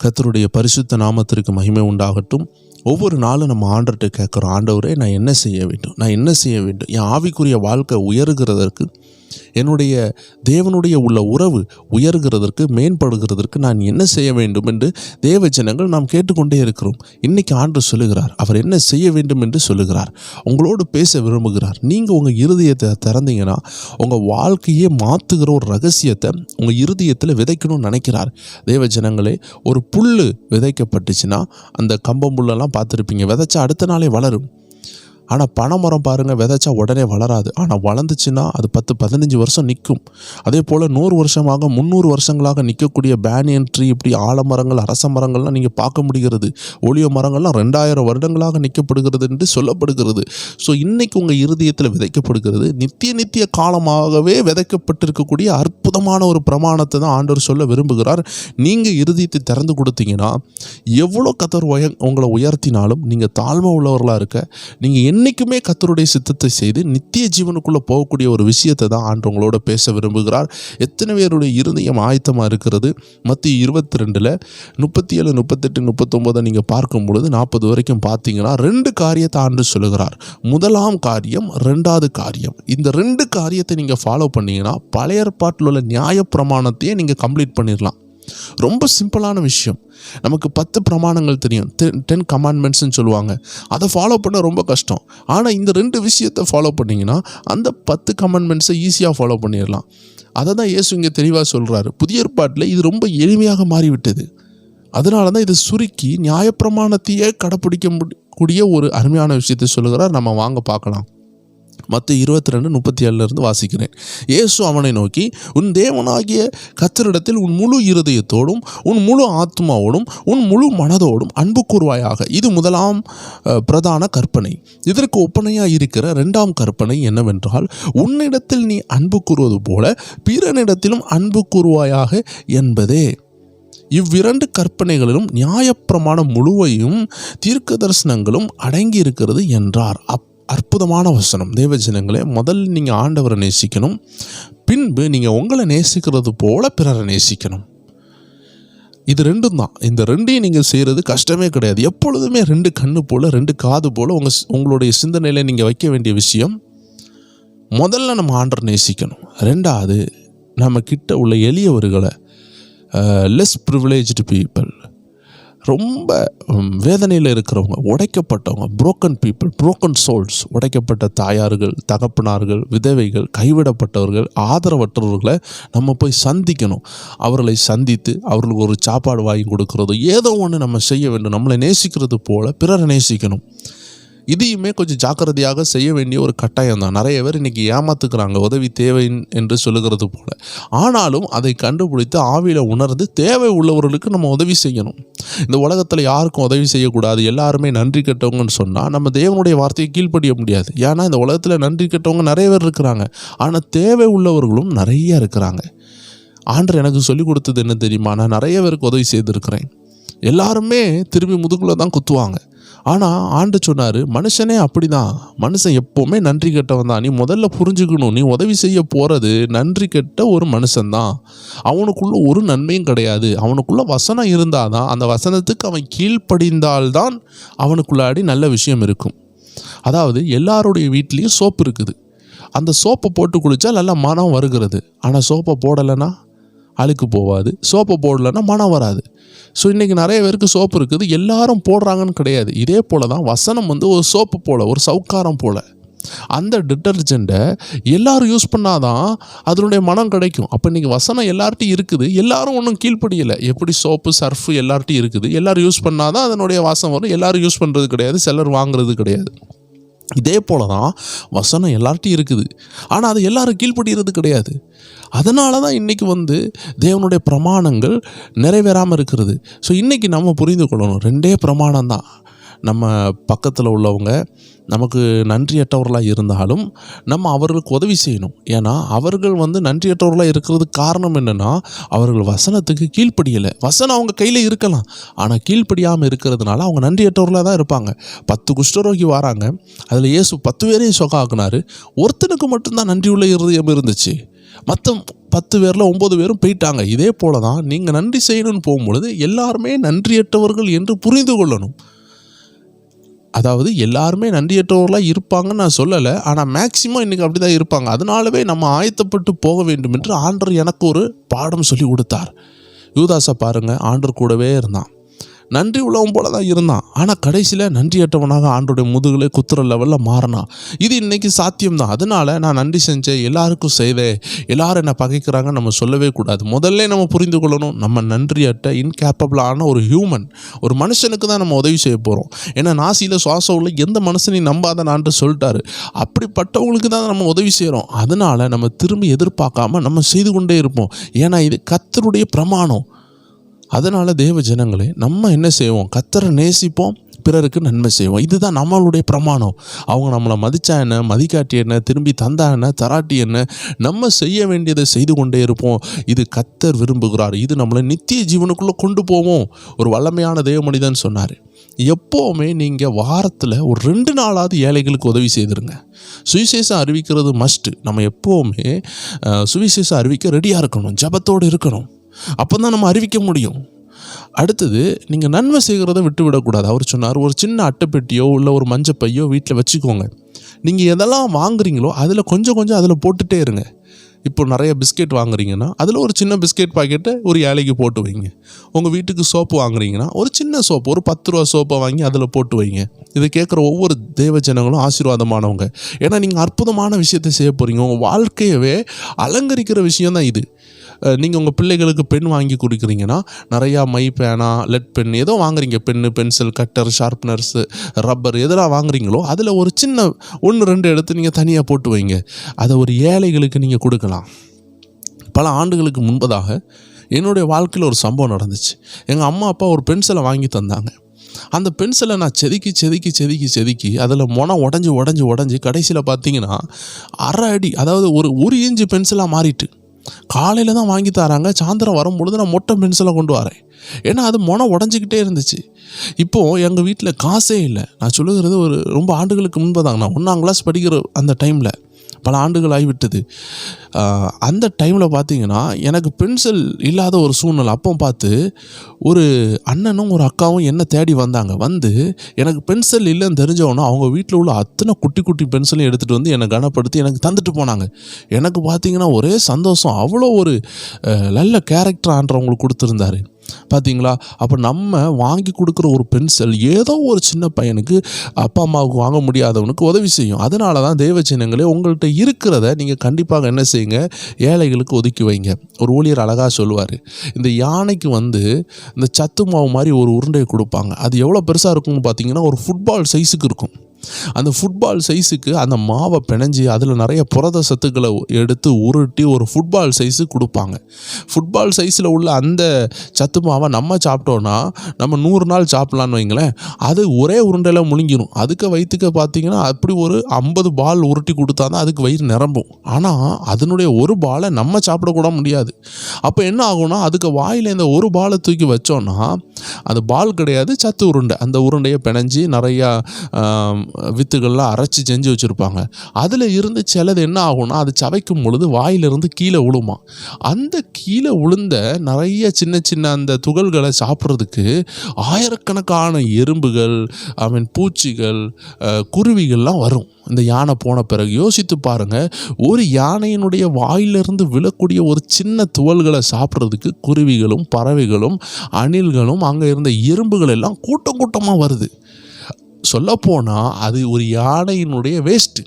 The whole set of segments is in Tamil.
கர்த்தருடைய பரிசுத்த நாமத்திற்கு மகிமை உண்டாகட்டும். ஒவ்வொரு நாளும் நம்ம ஆண்டவர்கிட்ட கேட்குறோம், ஆண்டவரே நான் என்ன செய்ய வேண்டும், நான் என்ன செய்ய வேண்டும், என் ஆவிக்குரிய வாழ்க்கை உயருகிறதற்கு, என்னுடைய தேவனுடைய உள்ள உறவு உயர்கிறதற்கு, மேம்படுகிறதற்கு நான் என்ன செய்ய வேண்டும் என்று தேவ ஜனங்கள் நாம் கேட்டுக்கொண்டே இருக்கிறோம். இன்னைக்கு ஆண்டவர் சொல்லுகிறார், அவர் என்ன செய்ய வேண்டும் என்று சொல்லுகிறார், உங்களோடு பேச விரும்புகிறார். நீங்கள் உங்கள் இருதயத்தை திறந்தீங்கன்னா உங்கள் வாழ்க்கையே மாற்றுகிற ஒரு ரகசியத்தை உங்கள் இருதயத்தில் விதைக்கணும்னு நினைக்கிறார். தேவ ஜனங்களே, ஒரு புல் விதைக்கப்பட்டுச்சுன்னா அந்த கம்பம் புல்லெல்லாம் பார்த்துருப்பீங்க, விதைச்சா அடுத்த நாளே வளரும். ஆனால் பனைமரம் பாருங்கள், விதைச்சா உடனே வளராது. ஆனால் வளர்ந்துச்சுன்னா அது 10-15 வருஷம் நிற்கும். அதே போல் 100 வருஷமாக 300 வருஷங்களாக நிற்கக்கூடிய பேனியன் ட்ரீ, இப்படி ஆலமரங்கள், அரச மரங்கள்லாம் நீங்கள் பார்க்க முடிகிறது. ஒளிய மரங்கள்லாம் 2000 வருடங்களாக நிற்கப்படுகிறது என்று சொல்லப்படுகிறது. ஸோ இன்றைக்கி உங்கள் இருதயத்தில் விதைக்கப்படுகிறது. நித்திய காலமாகவே விதைக்கப்பட்டிருக்கக்கூடிய அற்புதமான ஒரு பிரமாணத்தை தான் ஆண்டவர் சொல்ல விரும்புகிறார். நீங்கள் இருதயத்தை திறந்து கொடுத்தீங்கன்னா எவ்வளோ கர்த்தர் உங்களை உயர்த்தினாலும் நீங்கள் தாழ்மை உள்ளவர்களாக இருக்க, நீங்கள் என்றைக்குமே கர்த்தருடைய சித்தத்தை செய்து நித்திய ஜீவனுக்குள்ளே போகக்கூடிய ஒரு விஷயத்தை தான் ஆண்டவர் உங்களோட பேச விரும்புகிறார். எத்தனை பேருடைய இருதயம் ஆயத்தமாக இருக்கிறது? மத்திய 22 37, 38, 39 நீங்கள் பார்க்கும் பொழுது 40 வரைக்கும் பார்த்தீங்கன்னா 2 காரியத்தை ஆண்டவர் சொல்லுகிறார். முதலாம் காரியம், 2வது காரியம். இந்த 2 காரியத்தை நீங்கள் ஃபாலோ பண்ணீங்கன்னா பழைய ஏற்பாட்டில் உள்ள நியாயப்பிரமாணத்தையே நீங்கள் கம்ப்ளீட் பண்ணிடலாம். ரொம்ப சிம்பிளான விஷயம். நமக்கு 10 பிரமாணங்கள் தெரியும், 10 கமாண்ட்மெண்ட்ஸ்ன்னு சொல்லுவாங்க. அதை ஃபாலோ பண்ண ரொம்ப கஷ்டம். ஆனால் இந்த 2 விஷயத்தை ஃபாலோ பண்ணிங்கன்னா அந்த 10 கமாண்ட்மெண்ட்ஸை ஈஸியாக ஃபாலோ பண்ணிடலாம். அதை தான் இயேசு இங்கே தெளிவாக சொல்கிறாரு. புதிய ஏற்பாட்டில் இது ரொம்ப எளிமையாக மாறிவிட்டது. அதனால தான் இது சுருக்கி நியாயப்பிரமாணத்தையே கடைப்பிடிக்க கூடிய ஒரு அருமையான விஷயத்தை சொல்லுகிறார். நம்ம வாங்க பார்க்கலாம். மத்திய 22:37 வாசிக்கிறேன். இயேசு அவனை நோக்கி, உன் தேவனாகிய கர்த்தரிடத்தில் உன் முழு இருதயத்தோடும் உன் முழு ஆத்மாவோடும் உன் முழு மனதோடும் அன்பு கூர்வாயாக. இது முதலாம் பிரதான கற்பனை. இதற்கு ஒப்பனையாக இருக்கிற 2ஆம் கற்பனை என்னவென்றால், உன்னிடத்தில் நீ அன்பு கூறுவது போல பிறனிடத்திலும் அன்பு கூர்வாயாக என்பதே. இவ்விரண்டு கற்பனைகளிலும் நியாயப்பிரமாணம் முழுவையும் தீர்க்க தரிசனங்களும் அடங்கி இருக்கிறது என்றார். அற்புதமான வசனம். தேவ ஜனங்களே, முதல்ல நீங்கள் ஆண்டவரை நேசிக்கணும். பின்பு நீங்கள் உங்களை நேசிக்கிறது போல பிறரை நேசிக்கணும். இது 2 தான். இந்த 2ஐயும் நீங்கள் செய்கிறது கஷ்டமே கிடையாது. எப்பொழுதுமே 2 கண்ணு போல் 2 காது போல் உங்களுடைய சிந்தனையில் நீங்கள் வைக்க வேண்டிய விஷயம், முதல்ல நம்ம ஆண்டவரை நேசிக்கணும். 2வது, நம்ம கிட்ட உள்ள எளியவர்களை, லெஸ் ப்ரிவிலேஜ்டு பீப்புள், ரொம்ப வேதனையில் இருக்கிறவங்க, உடைக்கப்பட்டவங்க, புரோக்கன் பீப்புள், புரோக்கன் சோல்ஸ், உடைக்கப்பட்ட தாயார்கள், தகப்பனார்கள், விதவைகள், கைவிடப்பட்டவர்கள், ஆதரவற்றவர்களை நம்ம போய் சந்திக்கணும். அவர்களை சந்தித்து அவர்களுக்கு ஒரு சாப்பாடு வாங்கி கொடுக்கறதோ ஏதோ ஒன்று நம்ம செய்ய வேண்டும். நம்மளை நேசிக்கிறது போல பிறரை நேசிக்கணும். இதையுமே கொஞ்சம் ஜாக்கிரதையாக செய்ய வேண்டிய ஒரு கட்டாயம் தான். நிறைய பேர் இன்றைக்கி ஏமாத்துக்கிறாங்க, உதவி தேவை என்று சொல்லுகிறது போல. ஆனாலும் அதை கண்டுபிடித்து ஆவியில் உணர்ந்து தேவை உள்ளவர்களுக்கு நம்ம உதவி செய்யணும். இந்த உலகத்தில் யாருக்கும் உதவி செய்யக்கூடாது, எல்லாருமே நன்றி கெட்டவங்கன்னு சொன்னால் நம்ம தேவனுடைய வார்த்தையை கீழ்ப்படிய முடியாது. ஏன்னா இந்த உலகத்தில் நன்றி கெட்டவங்க நிறைய பேர் இருக்கிறாங்க, ஆனால் தேவை உள்ளவர்களும் நிறைய இருக்கிறாங்க. ஆண்டவர் எனக்கு சொல்லிக் கொடுத்தது என்ன தெரியுமா? நான் நிறைய பேருக்கு உதவி செய்திருக்கிறேன். எல்லாருமே திரும்பி முதுகுல தான் குத்துவாங்க. ஆனால் ஆண்டு சொன்னார், மனுஷனே அப்படி தான், மனுஷன் எப்போவுமே நன்றி கெட்டவன் தான். நீ முதல்ல புரிஞ்சுக்கணும், நீ உதவி செய்ய போகிறது நன்றி கெட்ட ஒரு மனுஷன்தான். அவனுக்குள்ள ஒரு நன்மையும் கிடையாது. அவனுக்குள்ள வசனம் இருந்தால் தான், அந்த வசனத்துக்கு அவன் கீழ்ப்படிந்தால்தான் அவனுக்குள்ளாடி நல்ல விஷயம் இருக்கும். அதாவது எல்லாருடைய வீட்லேயும் சோப்பு இருக்குது. அந்த சோப்பை போட்டு குளித்தா நல்ல மனம் வருகிறது. ஆனால் சோப்பை போடலைன்னா அழுக்கு போகாது, சோப்பை போடலைன்னா மனம் வராது. ஸோ இன்றைக்கி நிறைய பேருக்கு சோப்பு இருக்குது, எல்லாரும் போடுறாங்கன்னு கிடையாது. இதே போல் தான் வசனம் ஒரு சோப்பு போல், ஒரு சவுக்காரம் போல். அந்த டிட்டர்ஜெண்ட்டை எல்லோரும் யூஸ் பண்ணாதான் அதனுடைய மனம் கிடைக்கும். அப்போ இன்றைக்கி வசனம் எல்லார்ட்டையும் இருக்குது, எல்லாரும் ஒன்றும் கீழ்ப்படியலை. எப்படி சோப்பு, சர்ஃபு எல்லார்ட்டையும் இருக்குது, எல்லோரும் யூஸ் பண்ணாதான் அதனுடைய வாசம் வரும். எல்லோரும் யூஸ் பண்ணுறது கிடையாது, சிலர் வாங்குறது கிடையாது. இதே போல தான் வசனம் எல்லார்ட்டையும் இருக்குது, ஆனால் அது எல்லாரும் கீழ்ப்படுகிறது கிடையாது. அதனால தான் இன்றைக்கி தேவனுடைய பிரமாணங்கள் நிறைவேறாமல் இருக்கிறது. ஸோ இன்றைக்கி நம்ம புரிந்து கொள்ளணும், 2 பிரமாணம் தான். நம்ம பக்கத்தில் உள்ளவங்க நமக்கு நன்றியற்றவர்களாக இருந்தாலும் நம்ம அவர்களுக்கு உதவி செய்யணும். ஏன்னா அவர்கள் நன்றியற்றவர்களாக இருக்கிறதுக்கு காரணம் என்னென்னா, அவர்கள் வசனத்துக்கு கீழ்ப்படியலை. வசனம் அவங்க கையில் இருக்கலாம், ஆனால் கீழ்ப்படியாமல் இருக்கிறதுனால அவங்க நன்றியற்றவர்களாக தான் இருப்பாங்க. 10 குஷ்டரோகி வராங்க, அதில் இயேசு 10 பேரையும் சுகம் ஆக்குனார். ஒருத்தனுக்கு மட்டும்தான் நன்றி உள்ள இருதயம் இருந்துச்சு. மற்ற 10 பேரில் 9 பேரும் போயிட்டாங்க. இதே போல தான் நீங்கள் நன்றி செய்யணும்னு போகும்பொழுது எல்லாருமே நன்றியற்றவர்கள் என்று புரிந்து கொள்ளணும். அதாவது எல்லாருமே நன்றியற்றவர்களாக இருப்பாங்கன்னு நான் சொல்லலை, ஆனால் மேக்சிமம் இன்றைக்கி அப்படி தான் இருப்பாங்க. அதனாலவே நம்ம ஆயத்தப்பட்டு போக வேண்டும் என்று ஆண்டவர் எனக்கு ஒரு பாடம் சொல்லி கொடுத்தார். யூதாஸை பாருங்கள், ஆண்டவர் கூடவே இருந்தான், நன்றி உள்ளவன் போல தான் இருந்தான். ஆனால் கடைசியில் நன்றியற்றவனாக ஆண்டோடைய முதுகிலே குத்துற லெவலில் மாறினான். இது இன்றைக்கி சாத்தியம்தான். அதனால் நான் நன்றி செஞ்சேன், எல்லாருக்கும் செய்தேன், எல்லாரும் என்னை பகைக்கிறாங்கன்னு நம்ம சொல்லவே கூடாது. முதல்ல நம்ம புரிந்து கொள்ளணும், நம்ம நன்றியற்ற இன்கேப்பபிளான ஒரு ஹியூமன், ஒரு மனுஷனுக்கு தான் நம்ம உதவி செய்ய போகிறோம். ஏன்னா நாசியில் சுவாசம் உள்ள எந்த மனுஷனையும் நம்பாத நான்ட்டு சொல்லிட்டாரு. அப்படிப்பட்டவங்களுக்கு தான் நம்ம உதவி செய்கிறோம். அதனால் நம்ம திரும்பி எதிர்பார்க்காம நம்ம செய்து கொண்டே இருப்போம். ஏன்னா இது கர்த்தருடைய பிரமாணம். அதனால் தேவ ஜனங்களே, நம்ம என்ன செய்வோம்? கர்த்தரை நேசிப்போம், பிறருக்கு நன்மை செய்வோம். இதுதான் நம்மளுடைய பிரமாணம். அவங்க நம்மளை மதிச்சா என்ன, மதிக்காட்டி என்ன, திரும்பி தந்தா என்ன, தராட்டி என்ன, நம்ம செய்ய வேண்டியதை செய்து கொண்டே இருப்போம். இது கர்த்தர் விரும்புகிறார். இது நம்மளை நித்திய ஜீவனுக்குள்ளே கொண்டு போவோம். ஒரு வல்லமையான தேவ மனிதன் சொன்னார், எப்போவுமே நீங்கள் வாரத்தில் ஒரு 2 நாளாவது ஏழைகளுக்கு உதவி செய்திருங்க. சுவிசேஷம் அறிவிக்கிறது மஸ்ட்டு. நம்ம எப்போவுமே சுவிசேஷம் அறிவிக்க ரெடியாக இருக்கணும், ஜபத்தோடு இருக்கணும். அப்போ தான் நம்ம அறிவிக்க முடியும். அடுத்தது, நீங்கள் நன்மை செய்கிறத விட்டு விடக்கூடாது. அவர் சொன்னார், ஒரு சின்ன அட்டைப்பெட்டியோ இல்லை ஒரு மஞ்சப்பையோ வீட்டில் வச்சுக்கோங்க. நீங்கள் எதெல்லாம் வாங்குறீங்களோ அதில் கொஞ்சம் கொஞ்சம் அதில் போட்டுகிட்டே இருங்க. இப்போ நிறைய பிஸ்கெட் வாங்குறீங்கன்னா அதில் ஒரு சின்ன பிஸ்கெட் பாக்கெட்டை ஒரு ஏழைக்கு போட்டு வைங்க. உங்கள் வீட்டுக்கு சோப்பு வாங்குறீங்கன்னா ஒரு சின்ன சோப்பு, ஒரு 10 ரூபா சோப்பை வாங்கி அதில் போட்டு வைங்க. இதை கேட்குற ஒவ்வொரு தேவ ஜனங்களும் ஆசீர்வாதமானவங்க. ஏன்னா நீங்கள் அற்புதமான விஷயத்தை செய்ய போகிறீங்க. உங்கள் வாழ்க்கையவே அலங்கரிக்கிற விஷயந்தான் இது. நீங்கள் உங்கள் பிள்ளைகளுக்கு பென் வாங்கி கொடுக்குறீங்கன்னா நிறையா மை, பேனா, லெட் பென் ஏதோ வாங்குறீங்க, பென்னு, பென்சில், கட்டர், ஷார்ப்னர்ஸு, ரப்பர் எதெல்லாம் வாங்குறீங்களோ அதில் ஒரு சின்ன 1-2 எடுத்து நீங்கள் தனியாக போட்டு வைங்க. அதை ஒரு ஏழைகளுக்கு நீங்கள் கொடுக்கலாம். பல ஆண்டுகளுக்கு முன்பதாக என்னுடைய வாழ்க்கையில் ஒரு சம்பவம் நடந்துச்சு. எங்கள் அம்மா அப்பா ஒரு பென்சிலை வாங்கி தந்தாங்க. அந்த பென்சிலை நான் செதுக்கி அதில் மொனம் உடஞ்சி கடைசியில் பார்த்தீங்கன்னா 1/2 அடி, அதாவது ஒரு 1 இன்ச்சு பென்சிலாக மாறிட்டு. காலையில் தான் வாங்கி தராங்க, சாயந்தரம் வரும்பொழுது நான் மொட்டை பென்சிலை கொண்டு வரேன். ஏன்னா அது மொனம் உடஞ்சிக்கிட்டே இருந்துச்சு. இப்போது எங்கள் வீட்டில் காசே இல்லை. நான் சொல்லுகிறது ஒரு ரொம்ப ஆண்டுகளுக்கு முன்பு தாங்க. நான் 1ஆம் கிளாஸ் படிக்கிற அந்த டைமில், பல ஆண்டுகள் ஆகிவிட்டது. அந்த டைமில் பார்த்தீங்கன்னா எனக்கு பென்சில் இல்லாத ஒரு சூழ்நிலை. அப்போ பார்த்து ஒரு அண்ணனும் ஒரு அக்காவும் என்ன தேடி வந்தாங்க. வந்து எனக்கு பென்சில் இல்லைன்னு தெரிஞ்சவொன்னே அவங்க வீட்டில் உள்ள அத்தனை குட்டி குட்டி பென்சிலையும் எடுத்துகிட்டு வந்து என்னை கனப்படுத்தி எனக்கு தந்துட்டு போனாங்க. எனக்கு பார்த்தீங்கன்னா ஒரே சந்தோஷம். அவ்வளோ ஒரு நல்ல கேரக்டர் ஆண்டவங்களுக்கு கொடுத்துருந்தாரு. பார்த்தீங்களா? அப்போ நம்ம வாங்கி கொடுக்குற ஒரு பென்சில் ஏதோ ஒரு சின்ன பையனுக்கு, அப்பா அம்மாவுக்கு வாங்க முடியாதவனுக்கு உதவி செய்யும். அதனால தான் தேவ சின்னங்களே, உங்கள்கிட்ட இருக்கிறத நீங்கள் கண்டிப்பாக என்ன செய்யுங்க, ஏழைகளுக்கு ஒதுக்கி வைங்க. ஒரு ஊழியர் அழகாக சொல்லுவார், இந்த யானைக்கு இந்த சத்து மாவு மாதிரி ஒரு உருண்டையை கொடுப்பாங்க. அது எவ்வளோ பெருசாக இருக்கும்னு பார்த்தீங்கன்னா ஒரு ஃபுட்பால் சைஸுக்கு இருக்கும். அந்த ஃபுட்பால் சைஸுக்கு அந்த மாவை பிணைஞ்சி அதில் நிறைய புரத சத்துக்களை எடுத்து உருட்டி ஒரு ஃபுட்பால் சைஸு கொடுப்பாங்க. ஃபுட்பால் சைஸில் உள்ள அந்த சத்து மாவை நம்ம சாப்பிட்டோன்னா நம்ம 100 நாள் சாப்பிட்லான்னு வைங்களேன். அது ஒரே உருண்டையில் முழுங்கிடும். அதுக்கு வயிற்றுக்கு பார்த்தீங்கன்னா அப்படி ஒரு 50 பால் உருட்டி கொடுத்தா தான் அதுக்கு வயிறு நிரம்பும். ஆனால் அதனுடைய ஒரு பாலை நம்ம சாப்பிடக்கூட முடியாது. அப்போ என்ன ஆகும்னா, அதுக்கு வாயில் இந்த ஒரு பாலை தூக்கி வச்சோன்னா அது பால் கிடையாது, சத்து உருண்டை. அந்த உருண்டையை பிணைஞ்சி நிறையா வித்துகள்லாம் அரைச்சி செஞ்சு வச்சுருப்பாங்க. அதில் இருந்து சிலது என்ன ஆகும்னா, அது சவைக்கும் பொழுது வாயிலிருந்து கீழே விழுமா. அந்த கீழே விழுந்த நிறைய சின்ன சின்ன அந்த துகள்களை சாப்பிட்றதுக்கு ஆயிரக்கணக்கான எறும்புகள், பூச்சிகள், குருவிகள்லாம் வரும். இந்த யானை போன பிறகு யோசித்து பாருங்கள், ஒரு யானையினுடைய வாயிலிருந்து விழக்கூடிய ஒரு சின்ன துவல்களை சாப்பிட்றதுக்கு குருவிகளும் பறவைகளும் அணில்களும் அங்கே இருந்த எறும்புகள் எல்லாம் கூட்டம் கூட்டமாக வருது. சொல்லப்போனால் அது ஒரு யானையினுடைய வேஸ்ட்டு.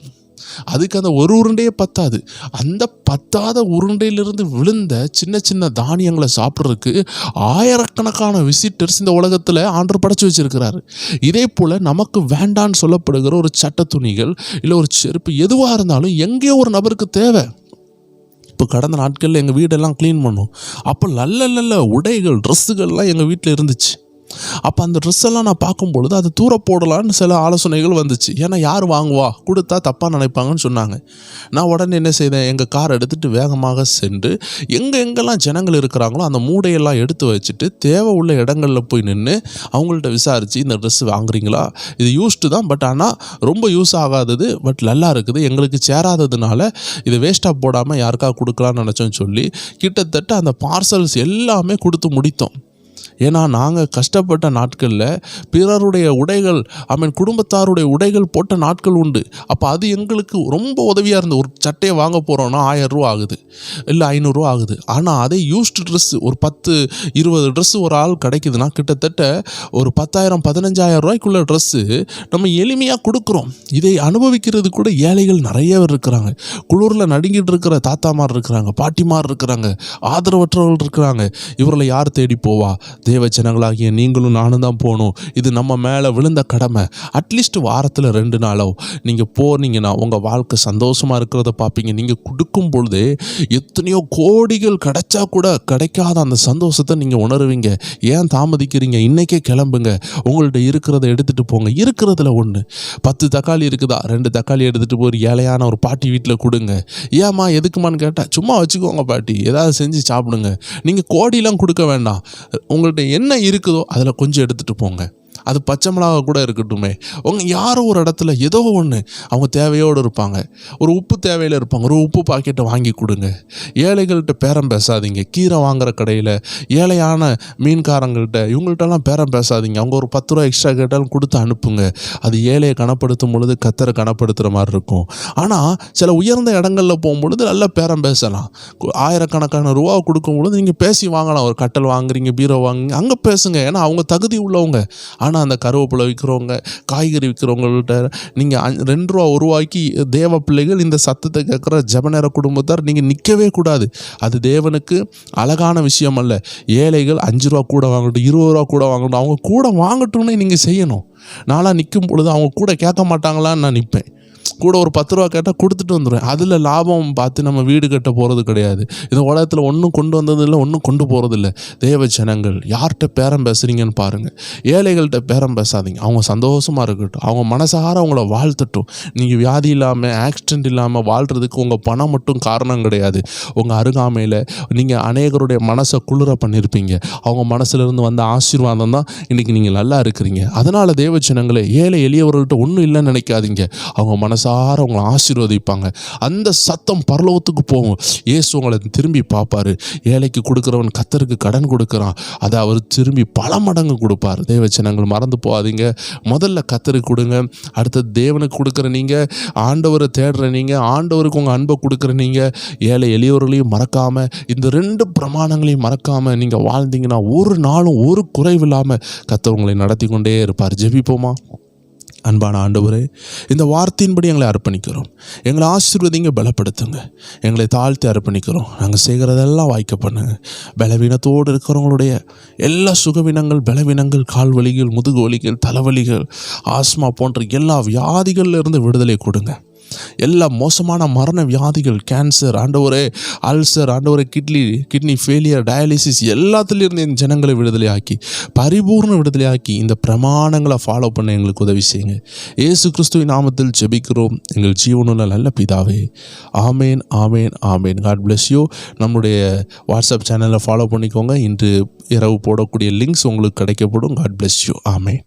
அதுக்கு அந்த ஒரு உருண்டையே பத்தாது. அந்த பத்தாத உருண்டையிலிருந்து விழுந்த சின்ன சின்ன தானியங்களை சாப்பிட்றதுக்கு ஆயிரக்கணக்கான விசிட்டர்ஸ் இந்த உலகத்தில் ஆண்டவர் படைச்சு வச்சிருக்கிறாரு. இதே போல் நமக்கு வேண்டான்னு சொல்லப்படுகிற ஒரு சட்ட துணிகள் இல்லை ஒரு செருப்பு எதுவாக இருந்தாலும் எங்கேயோ ஒரு நபருக்கு தேவை. இப்போ கடந்த நாட்களில் எங்கள் வீடெல்லாம் க்ளீன் பண்ணோம். அப்போ நல்ல நல்ல உடைகள், ட்ரெஸ்ஸுகள்லாம் எங்கள் வீட்டில் இருந்துச்சு. அப்போ அந்த ட்ரெஸ் எல்லாம் நான் பார்க்கும்பொழுது அது தூர போடலான்னு சில ஆலோசனைகள் வந்துச்சு. ஏன்னா யார் வாங்குவா, கொடுத்தா தப்பாக நினைப்பாங்கன்னு சொன்னாங்க. நான் உடனே என்ன செய்தேன், எங்கள் கார் எடுத்துகிட்டு வேகமாக சென்று எங்கெல்லாம் ஜனங்கள் இருக்கிறாங்களோ அந்த மூடையெல்லாம் எடுத்து வச்சுட்டு தேவை உள்ள இடங்களில் போய் நின்று அவங்கள்ட்ட விசாரித்து, இந்த ட்ரெஸ் வாங்குறீங்களா, இது யூஸ்டு தான், பட் ஆனால் ரொம்ப யூஸ் ஆகாதது, பட் நல்லா இருக்குது, எங்களுக்கு சேராததுனால இதை வேஸ்ட்டாக போடாமல் யாருக்காக கொடுக்கலான்னு நினச்சோன்னு சொல்லி கிட்டத்தட்ட அந்த பார்சல்ஸ் எல்லாமே கொடுத்து முடித்தோம். ஏன்னா நாங்கள் கஷ்டப்பட்ட நாட்களில் பிறருடைய உடைகள், குடும்பத்தாருடைய உடைகள் போட்ட நாட்கள் உண்டு. அப்போ அது எங்களுக்கு ரொம்ப உதவியாக இருந்தது. ஒரு சட்டையை வாங்க போகிறோன்னா 1000 ரூபா ஆகுது, இல்லை 500 ரூபா ஆகுது. ஆனால் அதே யூஸ்டு ட்ரெஸ்ஸு ஒரு 10-20 ட்ரெஸ்ஸு ஒரு ஆள் கிடைக்குதுன்னா கிட்டத்தட்ட ஒரு 10,000-15,000 ரூபாய்க்குள்ள ட்ரெஸ்ஸு நம்ம எளிமையாக கொடுக்குறோம். இதை அனுபவிக்கிறது கூட ஏழைகள் நிறைய பேர் இருக்கிறாங்க. குளிரில் நடுங்கிட்டு இருக்கிற தாத்தாமார் இருக்கிறாங்க, பாட்டிமார் இருக்கிறாங்க, ஆதரவற்றவர்கள் இருக்கிறாங்க. இவர்களை யார் தேடி போவா? தேவ ஜனங்களாகிய நீங்களும் நானும் தான் போகணும். இது நம்ம மேலே விழுந்த கடமை. அட்லீஸ்ட் வாரத்தில் 2 நாளோ நீங்கள் போனீங்கன்னா உங்கள் வாழ்க்கை சந்தோஷமாக இருக்கிறத பார்ப்பீங்க. நீங்கள் கொடுக்கும் பொழுதே எத்தனையோ கோடிகள் கிடைச்சா கூட கிடைக்காத அந்த சந்தோஷத்தை நீங்கள் உணருவீங்க. ஏன் தாமதிக்கிறீங்க? இன்றைக்கே கிளம்புங்க. உங்கள்கிட்ட இருக்கிறத எடுத்துகிட்டு போங்க. இருக்கிறதுல ஒன்று 10 தக்காளி இருக்குதா, 2 தக்காளி எடுத்துகிட்டு போய் ஏழையான ஒரு பாட்டி வீட்டில் கொடுங்க. ஏம்மா எதுக்குமான்னு கேட்டால், சும்மா வச்சுக்கோங்க பாட்டி, ஏதாவது செஞ்சு சாப்பிடுங்க. நீங்கள் கோடிலாம் கொடுக்க வேண்டாம். உங்கள்கிட்ட என்ன இருக்குதோ அதில் கொஞ்சம் எடுத்துகிட்டு போங்க. அது பச்சை மிளகா கூட இருக்கட்டுமே. யாரோ ஒரு இடத்துல ஏதோ ஒன்று அவங்க தேவையோடு இருப்பாங்க, ஒரு உப்பு தேவையில் இருப்பாங்க, ஒரு உப்பு பாக்கெட்டை வாங்கி கொடுங்க. ஏழைகள்கிட்ட பேரம் பேசாதீங்க. கீரை வாங்குகிற கடையில் ஏழையான மீன்காரங்கள்கிட்ட இவங்கள்ட்டெல்லாம் பேரம் பேசாதீங்க. அவங்க ஒரு 10 ரூபா எக்ஸ்ட்ரா கேட்டாலும் கொடுத்து அனுப்புங்க. அது ஏழையை கனப்படுத்தும் பொழுது கத்தரை கனப்படுத்துகிற மாதிரி இருக்கும். ஆனால் சில உயர்ந்த இடங்களில் போகும்பொழுது நல்லா பேரம் பேசலாம். ஆயிரக்கணக்கான ரூபா கொடுக்கும் பொழுது நீங்கள் பேசி வாங்கலாம். ஒரு கட்டல் வாங்குறீங்க, பீரோ வாங்குங்க, அங்கே பேசுங்க. ஏன்னா அவங்க தகுதி உள்ளவங்க. ஆனால் அந்த கருவேப்பிலை விற்கிறவங்க, காய்கறி விற்கிறவங்கள்ட்ட நீங்கள் 2 ரூபா 1 ரூபாய்க்கு தேவ பிள்ளைகள் இந்த சத்தத்தை கேட்குற ஜெபநேர குடும்பத்தார் நீங்கள் நிற்கவே கூடாது. அது தேவனுக்கு அழகான விஷயம் அல்ல. ஏழைகள் 5 ரூபா கூட வாங்கட்டும், 20 ரூபா கூட வாங்கட்டும், அவங்க கூட வாங்கட்டும்னு நீங்கள் செய்யணும். நான்லாம் நிற்கும் பொழுது அவங்க கூட கேட்க மாட்டாங்களான்னு நான் நிற்பேன். கூட ஒரு 10 ரூபா கேட்டால் கொடுத்துட்டு வந்துடுவேன். அதில் லாபம் பார்த்து நம்ம வீடு கட்ட போகிறது கிடையாது. இந்த உலகத்தில் ஒன்றும் கொண்டு வந்ததில்லை, ஒன்றும் கொண்டு போகிறதில்லை. தேவ ஜனங்கள் யார்கிட்ட பேரம் பேசுகிறீங்கன்னு பாருங்கள். ஏழைகள்கிட்ட பேரம் பேசாதீங்க. அவங்க சந்தோஷமாக இருக்கட்டும், அவங்க மனசார அவங்கள வாழ்த்தட்டும். நீங்கள் வியாதி இல்லாமல், ஆக்சிடென்ட் இல்லாமல் வாழ்கிறதுக்கு உங்கள் பணம் மட்டும் காரணம் கிடையாது. உங்கள் அருகாமையில் நீங்கள் அநேகருடைய மனசை குளிர பண்ணியிருப்பீங்க. அவங்க மனசுலேருந்து வந்த ஆசீர்வாதம் தான் இன்றைக்கி நீங்கள் நல்லா இருக்கிறீங்க. அதனால் தேவ ஜனங்களே, ஏழை எளியவர்கள்ட்ட ஒன்றும் இல்லைன்னு நினைக்காதீங்க. அவங்க மனசார உங்களை ஆசீர்வதிப்பாங்க. அந்த சத்தம் பரலோகத்துக்கு போகும். இயேசு உங்களை திரும்பி பார்ப்பார். ஏழைக்கு கொடுக்குறவன் கர்த்தருக்கு கடன் கொடுக்குறான், அதை அவர் திரும்பி பல மடங்கு கொடுப்பார். தேவச்சனங்கள் மறந்து போகாதீங்க. முதல்ல கர்த்தருக்கு கொடுங்க, அடுத்தது தேவனுக்கு கொடுக்குற நீங்கள், ஆண்டவரை தேடுற நீங்கள், ஆண்டவருக்கு உங்கள் அன்பை கொடுக்குற நீங்கள், ஏழை எளியவர்களையும் மறக்காமல், இந்த 2 பிரமாணங்களையும் மறக்காமல் நீங்கள் வாழ்ந்தீங்கன்னா ஒரு நாளும் ஒரு குறைவில்லாமல் கர்த்தர் உங்களை நடத்தி கொண்டே இருப்பார். ஜெபிப்போமா? அன்பான ஆண்டவரே, இந்த வார்த்தையின்படி எங்களை அர்ப்பணிக்கிறோம். எங்களை ஆசீர்வதிங்க, பலப்படுத்துங்க. எங்களை தாழ்த்தி அர்ப்பணிக்கிறோம். நாங்கள் செய்கிறதெல்லாம் வாய்க்க பண்ணுங்க. பலவீனத்தோடு இருக்கிறவங்களுடைய எல்லா சுகவீனங்கள், பலவீனங்கள், கால் வலிகள், முதுகு வலிகள், தலைவலிகள், ஆஸ்மா போன்ற எல்லா வியாதிகளிலிருந்து விடுதலை கொடுங்க. எல்லா மோசமான மரண வியாதிகள், கேன்சர் ஆண்டவரே, அல்சர் ஆண்டவரே, கிட்னி ஃபெயிலியர், டயாலிசிஸ் எல்லாத்துலேருந்து இந்த ஜனங்களை விடுதலை ஆக்கி, பரிபூர்ண விடுதலை ஆக்கி, இந்த பிரமாணங்களை ஃபாலோ பண்ண எங்களுக்கு உதவி செய்யுங்க. இயேசு கிறிஸ்துவின் நாமத்தில் ஜெபிக்கிறோம் எங்கள் ஜீவனுள்ள நல்ல பிதாவே. ஆமேன், ஆமேன், ஆமேன். God bless you. நம்முடைய வாட்ஸ்அப் சேனலை ஃபாலோ பண்ணிக்கோங்க. இன்று இரவு போடக்கூடிய லிங்க்ஸ் உங்களுக்கு கிடைக்கப்படும். God bless you. ஆமேன்.